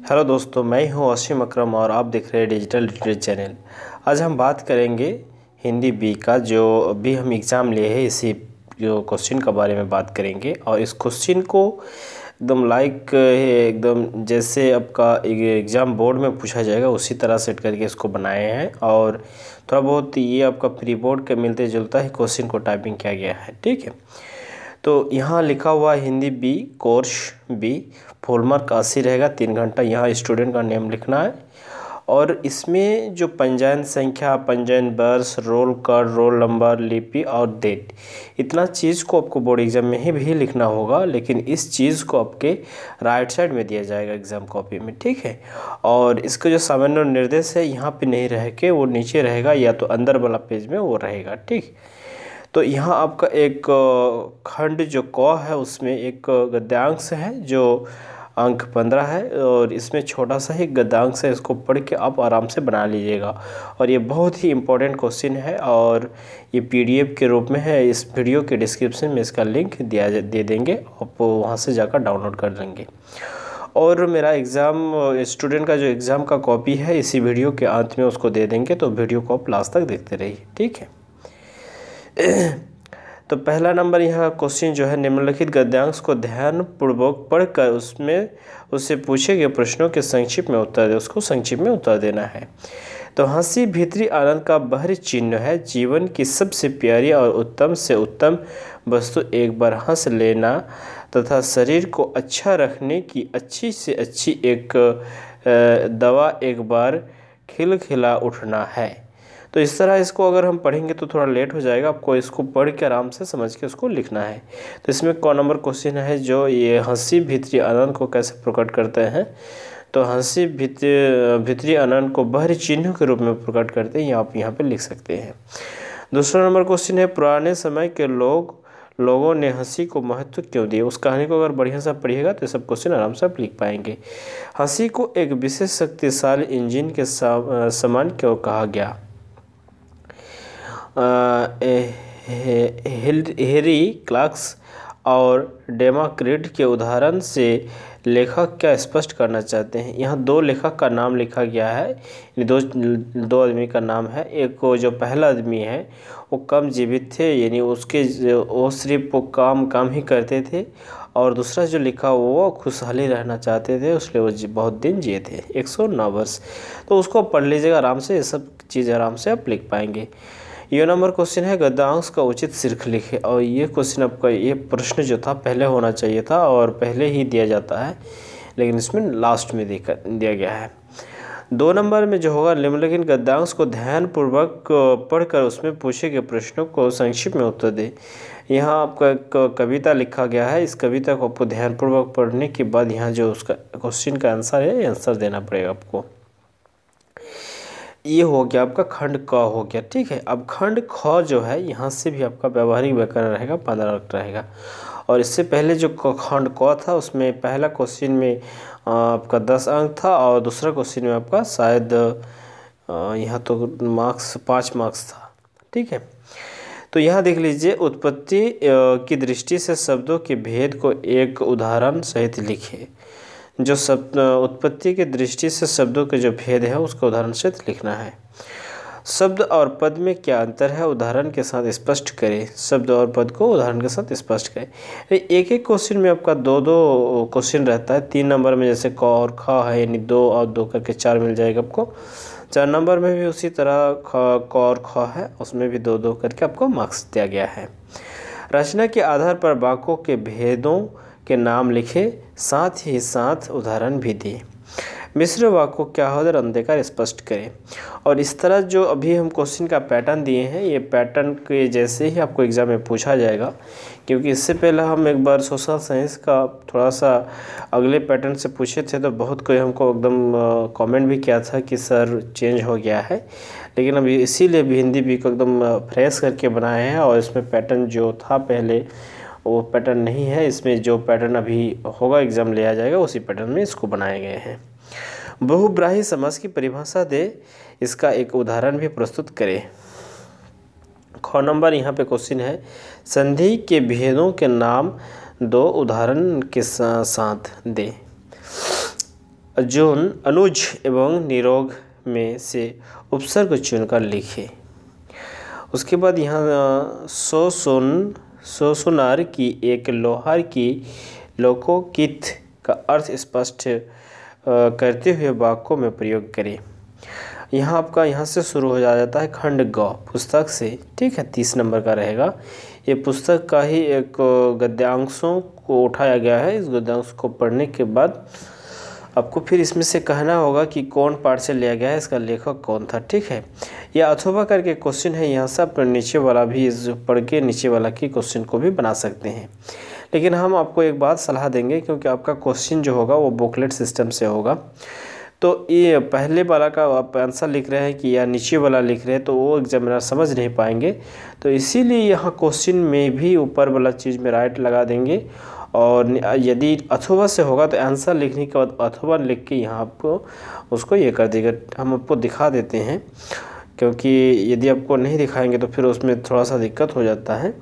Hello दोस्तों, मैं हूं असीम अकरम और आप देख रहे हैं डिजिटल लिटरेचर चैनल। आज हम बात करेंगे हिंदी बी का, जो अभी हम एग्ज़ाम लिए हैं इसी जो क्वेश्चन के बारे में बात करेंगे। और इस क्वेश्चन को एकदम जैसे आपका एग्ज़ाम बोर्ड में पूछा जाएगा उसी तरह सेट करके इसको बनाए हैं। और थोड़ा बहुत ये आपका प्री बोर्ड के मिलते जुलता ही क्वेश्चन को टाइपिंग किया गया है। ठीक है, तो यहाँ लिखा हुआ Hindi B course B, full mark 80 रहेगा, 3 घंटा। यहाँ स्टूडेंट का नेम लिखना है और इसमें जो पंजीयन संख्या, पंजीयन वर्ष, रोल कोड, रोल नंबर, लिपि और डेट, इतना चीज़ को आपको बोर्ड एग्जाम में ही भी लिखना होगा। लेकिन इस चीज़ को आपके राइट साइड में दिया जाएगा एग्ज़ाम कॉपी में। ठीक है, और इसका जो सामान्य निर्देश है यहाँ पे नहीं रह के वो नीचे रहेगा, या तो अंदर वाला पेज में वो रहेगा। ठीक, तो यहाँ आपका एक खंड जो क है उसमें एक गद्यांश है जो अंक 15 है, और इसमें छोटा सा ही गद्यांश है, इसको पढ़ के आप आराम से बना लीजिएगा। और ये बहुत ही इम्पोर्टेंट क्वेश्चन है और ये पीडीएफ के रूप में है। इस वीडियो के डिस्क्रिप्शन में इसका लिंक दे देंगे, आप वहाँ से जाकर डाउनलोड कर लेंगे। और मेरा एग्ज़ाम स्टूडेंट का जो एग्ज़ाम का कॉपी है इसी वीडियो के अंत में उसको दे देंगे, तो वीडियो को आप लास्ट तक देखते रहिए। ठीक है, तो पहला नंबर यहाँ क्वेश्चन जो है, निम्नलिखित गद्यांश को ध्यानपूर्वक पढ़कर उससे पूछे गए प्रश्नों के संक्षिप्त में उत्तर दे, उसको संक्षिप्त में उत्तर देना है। तो हंसी भीतरी आनंद का बाहरी चिन्ह है। जीवन की सबसे प्यारी और उत्तम से उत्तम वस्तु एक बार हंस लेना तथा शरीर को अच्छा रखने की अच्छी से अच्छी एक दवा एक बार खिलखिला उठना है। तो इस तरह इसको अगर हम पढ़ेंगे तो थोड़ा लेट हो जाएगा, आपको इसको पढ़ के आराम से समझ के उसको लिखना है। तो इसमें कौन नंबर क्वेश्चन है जो ये हंसी भीतरी आनंद को कैसे प्रकट करते हैं। तो हंसी भीतरी आनंद को बाहरी चिन्ह के रूप में प्रकट करते हैं, आप यहाँ पे लिख सकते हैं। दूसरा नंबर क्वेश्चन है, पुराने समय के लोगों ने हंसी को महत्व क्यों दिया। उस कहानी को अगर बढ़िया से पढ़िएगा तो सब क्वेश्चन आराम से आप लिख पाएंगे। हंसी को एक विशेष शक्तिशाली इंजन के समान क्यों कहा गया। हेनरी क्लार्क्स और डेमोक्रिट के उदाहरण से लेखक क्या स्पष्ट करना चाहते हैं। यहाँ दो लेखक का नाम लिखा गया है, दो आदमी का नाम है। एक को जो पहला आदमी है वो कम जीवित थे, यानी वो सिर्फ वो काम ही करते थे, और दूसरा जो लिखा वो खुशहाली रहना चाहते थे, इसलिए वो बहुत दिन जिए थे, 109 वर्ष। तो उसको पढ़ लीजिएगा आराम से, ये सब चीज़ आराम से आप लिख पाएंगे। ये नंबर क्वेश्चन है, गद्यांश का उचित शीर्षक लिखे। और ये क्वेश्चन आपका, ये प्रश्न जो था पहले होना चाहिए था और पहले ही दिया जाता है, लेकिन इसमें लास्ट में दिया गया है। 2 नंबर में जो होगा, निम्नलिखित गद्यांश को ध्यानपूर्वक पढ़कर उसमें पूछे गए प्रश्नों को संक्षिप्त में उत्तर दे। यहाँ आपका एक कविता लिखा गया है, इस कविता को आपको ध्यानपूर्वक पढ़ने के बाद यहाँ जो उसका क्वेश्चन का आंसर है, ये आंसर देना पड़ेगा आपको। ये हो गया आपका खंड क हो गया। ठीक है, अब खंड ख जो है, यहाँ से भी आपका व्यवहारिक व्याकरण रहेगा, 15 अंक रहेगा। और इससे पहले जो खंड क था उसमें पहला क्वेश्चन में आपका 10 अंक था, और दूसरा क्वेश्चन में आपका शायद यहाँ तो 5 मार्क्स था। ठीक है, तो यहाँ देख लीजिए, उत्पत्ति की दृष्टि से शब्दों के भेद को एक उदाहरण सहित लिखे। जो शब्द उत्पत्ति की दृष्टि से शब्दों के जो भेद है उसको उदाहरण से लिखना है। शब्द और पद में क्या अंतर है, उदाहरण के साथ स्पष्ट करें। शब्द और पद को उदाहरण के साथ स्पष्ट करें। एक एक क्वेश्चन में आपका 2-2 क्वेश्चन रहता है। 3 नंबर में जैसे क और ख है, यानी 2 और 2 करके 4 मिल जाएगा आपको। 4 नंबर में भी उसी तरह क और ख है, उसमें भी 2-2 करके आपको मार्क्स दिया गया है। रचना के आधार पर वाक्यों के भेदों के नाम लिखे, साथ ही साथ उदाहरण भी दिए। मिश्र वाक्य क्या हो, अंधकार स्पष्ट करें। और इस तरह जो अभी हम क्वेश्चन का पैटर्न दिए हैं, ये पैटर्न के जैसे ही आपको एग्ज़ाम में पूछा जाएगा। क्योंकि इससे पहले हम एक बार सोशल साइंस का थोड़ा सा अगले पैटर्न से पूछे थे, तो बहुत कोई हमको एकदम कमेंट भी किया था कि सर चेंज हो गया है। लेकिन अभी इसीलिए भी हिंदी भी को एकदम फ्रेश करके बनाए हैं, और इसमें पैटर्न जो था पहले वो पैटर्न नहीं है। इसमें जो पैटर्न अभी होगा एग्ज़ाम लिया जाएगा उसी पैटर्न में इसको बनाए गए हैं। बहुब्राही समास की परिभाषा दे, इसका एक उदाहरण भी प्रस्तुत करें। ख नंबर यहाँ पे क्वेश्चन है, संधि के भेदों के नाम 2 उदाहरण के साथ दे। अजून अनुज एवं निरोग में से उपसर्ग चुनकर लिखे। उसके बाद यहाँ सोसुनार की एक लोहार की लोकोकित का अर्थ स्पष्ट करते हुए वाक्यों में प्रयोग करें। यहाँ आपका यहाँ से शुरू हो जाता है खंड ग पुस्तक से, ठीक है, 30 नंबर का रहेगा। ये पुस्तक का ही एक गद्यांशों को उठाया गया है। इस गद्यांश को पढ़ने के बाद आपको फिर इसमें से कहना होगा कि कौन पाठ से लिया गया है, इसका लेखक कौन था, ठीक है। यह अथवा करके क्वेश्चन है, यहाँ से आप नीचे वाला भी इस पढ़ के नीचे वाला की क्वेश्चन को भी बना सकते हैं। लेकिन हम आपको एक बात सलाह देंगे, क्योंकि आपका क्वेश्चन जो होगा वो बुकलेट सिस्टम से होगा, तो ये पहले वाला का आप आंसर लिख रहे हैं कि या नीचे वाला लिख रहे हैं तो वो एग्जामिनर समझ नहीं पाएंगे। तो इसीलिए यहाँ क्वेश्चन में भी ऊपर वाला चीज़ में राइट लगा देंगे, और यदि अथवा से होगा तो आंसर लिखने के बाद अथवा लिख के यहाँ आपको उसको ये कर देगा। हम आपको दिखा देते हैं, क्योंकि यदि आपको नहीं दिखाएंगे तो फिर उसमें थोड़ा सा दिक्कत हो जाता है।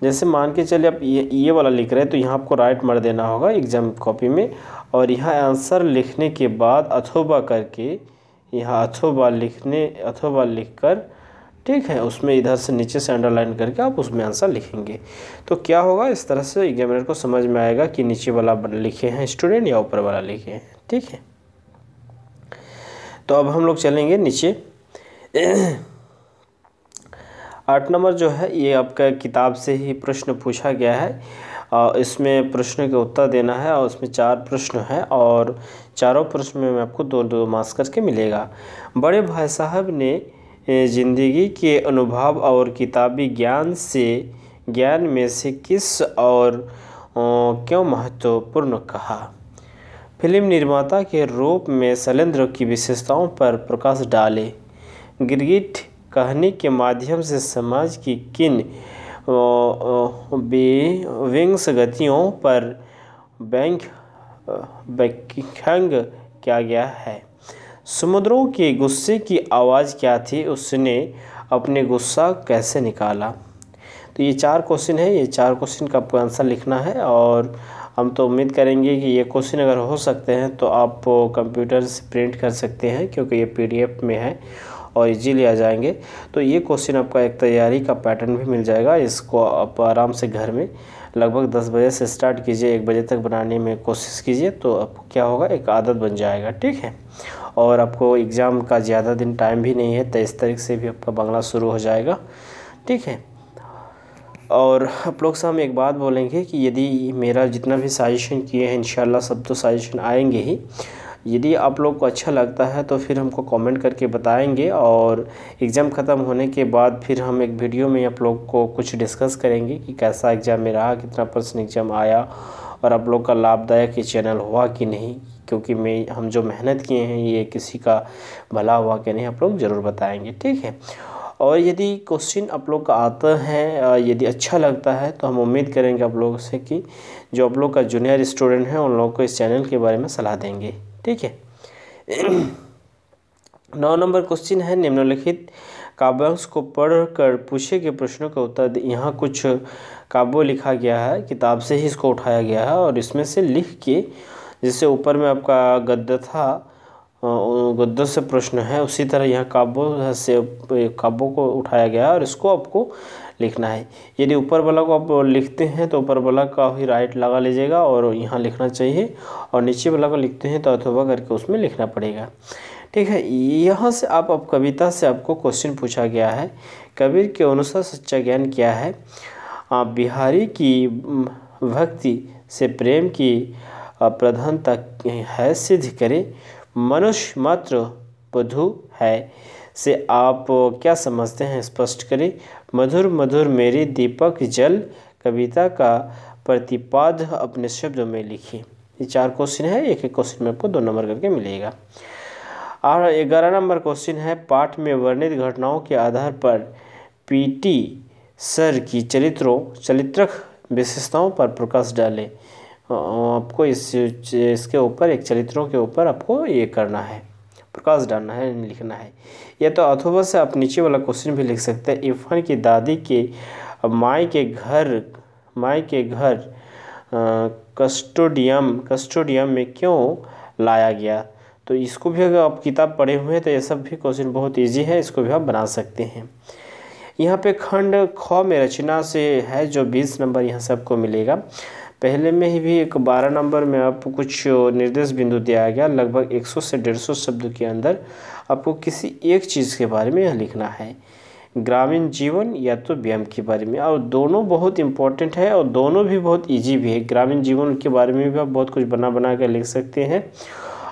जैसे मान के चलिए आप ये वाला लिख रहे हैं तो यहाँ आपको राइट मार देना होगा एग्जाम कॉपी में, और यहाँ आंसर लिखने के बाद अथवा करके यहाँ अथवा लिखकर, ठीक है, उसमें इधर से नीचे से अंडरलाइन करके आप उसमें आंसर लिखेंगे। तो क्या होगा, इस तरह से एग्जामिनर को समझ में आएगा कि नीचे वाला लिखे हैं स्टूडेंट या ऊपर वाला लिखे हैं, ठीक है। तो अब हम लोग चलेंगे नीचे। 8 नंबर जो है ये आपका किताब से ही प्रश्न पूछा गया है। इसमें प्रश्न के उत्तर देना है, और उसमें 4 प्रश्न हैं, और चारों प्रश्न में आपको 2-2 मार्क्स करके मिलेगा। बड़े भाई साहब ने ज़िंदगी के अनुभव और किताबी ज्ञान में से किस और क्यों महत्वपूर्ण कहा। फिल्म निर्माता के रूप में शैलेंद्र की विशेषताओं पर प्रकाश डाले। गिरगिट कहानी के माध्यम से समाज की किन विसंगतियों पर व्याख्यान किया गया है। समुद्रों के गुस्से की आवाज़ क्या थी, उसने अपने गुस्सा कैसे निकाला। तो ये 4 क्वेश्चन है, ये 4 क्वेश्चन का आपको आंसर लिखना है, और हम तो उम्मीद करेंगे कि ये क्वेश्चन अगर हो सकते हैं तो आप कंप्यूटर से प्रिंट कर सकते हैं, क्योंकि ये PDF में है और इजीली आ जाएंगे। तो ये क्वेश्चन आपका एक तैयारी का पैटर्न भी मिल जाएगा। इसको आप आराम से घर में लगभग 10 बजे से स्टार्ट कीजिए, 1 बजे तक बनाने में कोशिश कीजिए, तो आपको क्या होगा, एक आदत बन जाएगा, ठीक है। और आपको एग्ज़ाम का ज़्यादा दिन टाइम भी नहीं है, 23 तारीख से भी आपका बांग्ला शुरू हो जाएगा, ठीक है। और आप लोग से हम एक बात बोलेंगे कि यदि मेरा जितना भी सजेशन किए हैं इंशाल्लाह सब तो सजेशन आएंगे ही। यदि आप लोग को अच्छा लगता है तो फिर हमको कमेंट करके बताएंगे, और एग्ज़ाम ख़त्म होने के बाद फिर हम एक वीडियो में आप लोग को कुछ डिस्कस करेंगे कि कैसा एग्ज़ाम में रहा, कितना % एग्ज़ाम आया, और आप लोग का लाभदायक ये चैनल हुआ कि नहीं, क्योंकि हम जो मेहनत किए हैं ये किसी का भला हुआ कि नहीं, आप लोग ज़रूर बताएंगे, ठीक है। और यदि क्वेश्चन आप लोग का आता है, यदि अच्छा लगता है, तो हम उम्मीद करेंगे आप लोगों से कि जो आप लोग का जूनियर स्टूडेंट है उन लोगों को इस चैनल के बारे में सलाह देंगे, ठीक है। 9 नंबर क्वेश्चन है, निम्नलिखित काव्यांश को पढ़कर पूछे गए प्रश्नों का उत्तर। यहाँ कुछ काव्य लिखा गया है, किताब से ही इसको उठाया गया है, और इसमें से लिख के, जैसे ऊपर में आपका गद्य था, गद्य से प्रश्न है, उसी तरह यहाँ काव्यों को उठाया गया है, और इसको आपको लिखना है। यदि ऊपर वाला को आप लिखते हैं तो ऊपर वाला का ही राइट लगा लीजिएगा और यहाँ लिखना चाहिए, और नीचे वाला को लिखते हैं तो अथवा करके उसमें लिखना पड़ेगा, ठीक है। यहाँ से आप कविता से आपको क्वेश्चन पूछा गया है, कबीर के अनुसार सच्चा ज्ञान क्या है। बिहारी की भक्ति से प्रेम की प्रधानता है, सिद्ध करे। मनुष्य मात्र बधू है से आप क्या समझते हैं, स्पष्ट करें। मधुर मधुर मेरी दीपक जल, कविता का प्रतिपाद्य अपने शब्दों में लिखिए। ये 4 क्वेश्चन है, एक एक क्वेश्चन में आपको 2 नंबर करके मिलेगा। और 11 नंबर क्वेश्चन है, पाठ में वर्णित घटनाओं के आधार पर PT सर की चरित्रक विशेषताओं पर प्रकाश डालें। आपको इसके ऊपर एक चरित्रों के ऊपर आपको ये करना है, प्रकाश डालना है, लिखना है। या तो अथवा से आप नीचे वाला क्वेश्चन भी लिख सकते हैं। इरफान की दादी के माई के घर कस्टोडियम में क्यों लाया गया। तो इसको भी अगर आप किताब पढ़े हुए हैं तो ये सब भी क्वेश्चन बहुत ईजी है, इसको भी आप बना सकते हैं। यहाँ पे खंड ख में रचना से है जो 20 नंबर यहाँ सबको मिलेगा। पहले में ही भी एक 12 नंबर में आपको कुछ निर्देश बिंदु दिया गया, लगभग 100 से 150 शब्द के अंदर आपको किसी एक चीज़ के बारे में यह लिखना है, ग्रामीण जीवन या तो व्यायाम के बारे में। और दोनों बहुत इंपॉर्टेंट है और दोनों भी बहुत ईजी भी है। ग्रामीण जीवन के बारे में भी आप बहुत कुछ बना कर लिख सकते हैं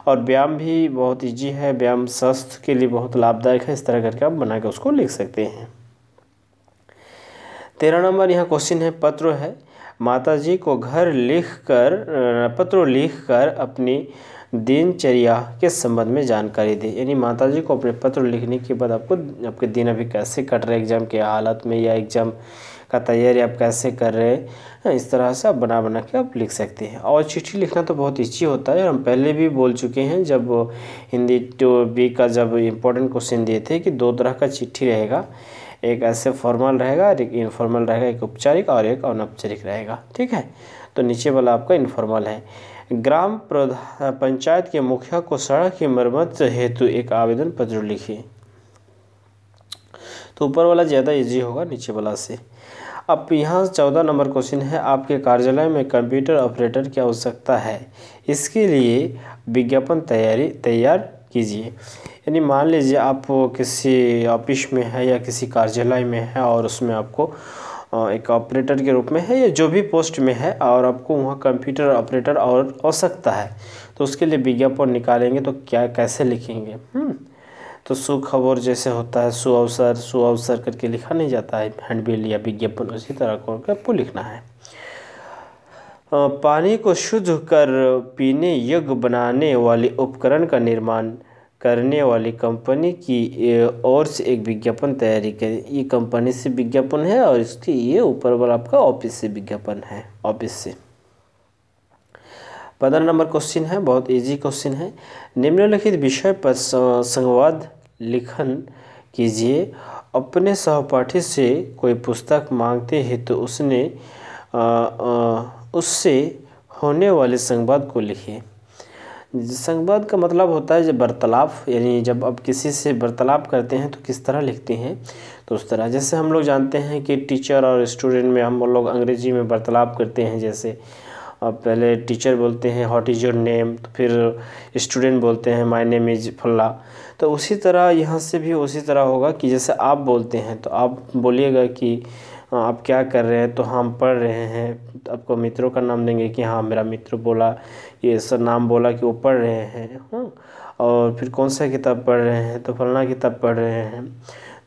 और व्यायाम भी बहुत ईजी है, व्यायाम स्वास्थ्य के लिए बहुत लाभदायक है। इस तरह करके आप बना के उसको लिख सकते हैं। 13 नंबर यहाँ क्वेश्चन है, पत्र है, माताजी को पत्र लिखकर अपनी दिनचर्या के संबंध में जानकारी दे। यानी माताजी को अपने पत्र लिखने के बाद आपको आपके दिन अभी कैसे कट रहे एग्ज़ाम के हालत में, या एग्ज़ाम का तैयारी आप कैसे कर रहे हैं, इस तरह से आप बना के आप लिख सकते हैं। और चिट्ठी लिखना तो बहुत ईजी होता है, हम पहले भी बोल चुके हैं जब हिंदी टू बी का जब इम्पोर्टेंट क्वेश्चन दिए थे कि 2 तरह का चिट्ठी रहेगा, एक ऐसे फॉर्मल रहेगा, एक इनफॉर्मल रहेगा, एक औपचारिक और एक अनौपचारिक रहेगा। ठीक है, तो नीचे वाला आपका इनफॉर्मल है। ग्राम पंचायत के मुखिया को सड़क की मरम्मत हेतु एक आवेदन पत्र लिखिए। तो ऊपर वाला ज़्यादा इजी होगा नीचे वाला से। अब यहाँ 14 नंबर क्वेश्चन है, आपके कार्यालय में कंप्यूटर ऑपरेटर की आवश्यकता है, इसके लिए विज्ञापन तैयार कीजिए। यानी मान लीजिए आप किसी ऑफिस में है या किसी कार्यालय में है और उसमें आपको एक ऑपरेटर के रूप में है या जो भी पोस्ट में है और आपको वहाँ कंप्यूटर ऑपरेटर और आवश्यकता है, तो उसके लिए विज्ञापन निकालेंगे तो क्या कैसे लिखेंगे? तो सुखबर जैसे होता है सुअवसर करके लिखा नहीं जाता है हैंडबिल या विज्ञापन, उसी तरह को आपको लिखना है। पानी को शुद्ध कर पीने योग्य बनाने वाले उपकरण का निर्माण करने वाली कंपनी की ओर से एक विज्ञापन तैयारी करें। ये कंपनी से विज्ञापन है और इसके ये ऊपर वाला आपका ऑफिस से विज्ञापन है, ऑफिस से। 15 नंबर क्वेश्चन है, बहुत इजी क्वेश्चन है, निम्नलिखित विषय पर संवाद लिखन कीजिए। अपने सहपाठी से कोई पुस्तक मांगते हैं तो उससे होने वाले संवाद को लिखिए। संवाद का मतलब होता है जब वार्तालाप, यानी जब आप किसी से वार्तालाप करते हैं तो किस तरह लिखते हैं, तो उस तरह। जैसे हम लोग जानते हैं कि टीचर और स्टूडेंट में हम लोग अंग्रेजी में वार्तालाप करते हैं, जैसे पहले टीचर बोलते हैं व्हाट इज़ योर नेम, तो फिर स्टूडेंट बोलते हैं माय नेम इज़ फल्ला। तो उसी तरह यहाँ से भी उसी तरह होगा कि जैसे आप बोलते हैं तो आप बोलिएगा कि आप क्या कर रहे हैं, तो हम पढ़ रहे हैं, तो आपको मित्रों का नाम देंगे कि हाँ मेरा मित्र बोला, ये सर नाम बोला कि वो पढ़ रहे हैं। और फिर कौन सा किताब पढ़ रहे हैं, तो फलाना किताब पढ़ रहे हैं,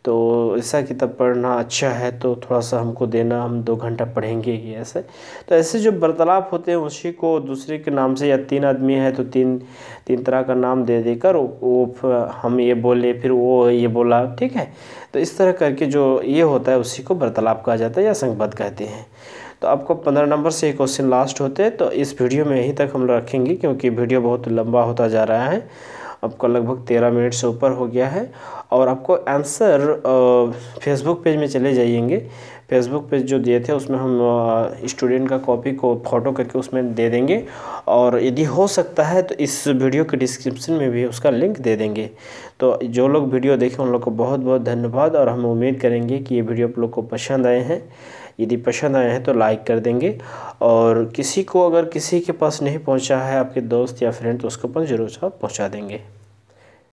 तो ऐसा किताब पढ़ना अच्छा है तो थोड़ा सा हमको देना, हम 2 घंटा पढ़ेंगे ये ऐसे। तो ऐसे जो वार्तालाप होते हैं उसी को दूसरे के नाम से, या 3 आदमी है तो तीन तरह का नाम दे देकर वो हम ये बोले फिर वो ये बोला, ठीक है। तो इस तरह करके जो ये होता है उसी को वार्तालाप कहा जाता है या संवाद कहते हैं। तो आपको 15 नंबर से क्वेश्चन लास्ट होते हैं, तो इस वीडियो में यहीं तक हम रखेंगे क्योंकि वीडियो बहुत लंबा होता जा रहा है, आपका लगभग 13 मिनट से ऊपर हो गया है। और आपको आंसर फेसबुक पेज में चले जाइएंगे, फेसबुक पेज जो दिए थे उसमें हम स्टूडेंट का कॉपी को फ़ोटो करके उसमें दे देंगे, और यदि हो सकता है तो इस वीडियो के डिस्क्रिप्शन में भी उसका लिंक दे देंगे। तो जो लोग वीडियो देखें उन लोग को बहुत बहुत धन्यवाद, और हम उम्मीद करेंगे कि ये वीडियो आप लोग को पसंद आए हैं। यदि पसंद आए हैं तो लाइक कर देंगे, और किसी को अगर किसी के पास नहीं पहुंचा है आपके दोस्त या फ्रेंड तो उसको पर ज़रूर आप पहुंचा देंगे।